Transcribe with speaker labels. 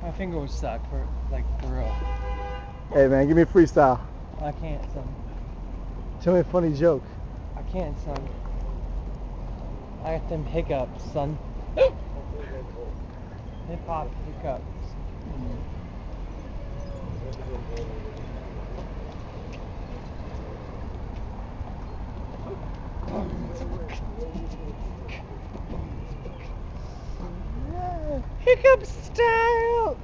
Speaker 1: My finger would suck for real.
Speaker 2: Hey man, give me a freestyle.
Speaker 1: I can't, son.
Speaker 2: Tell me a funny joke.
Speaker 1: I can't, son. I got them hiccups, son. Hip hop hiccups. Hiccup style.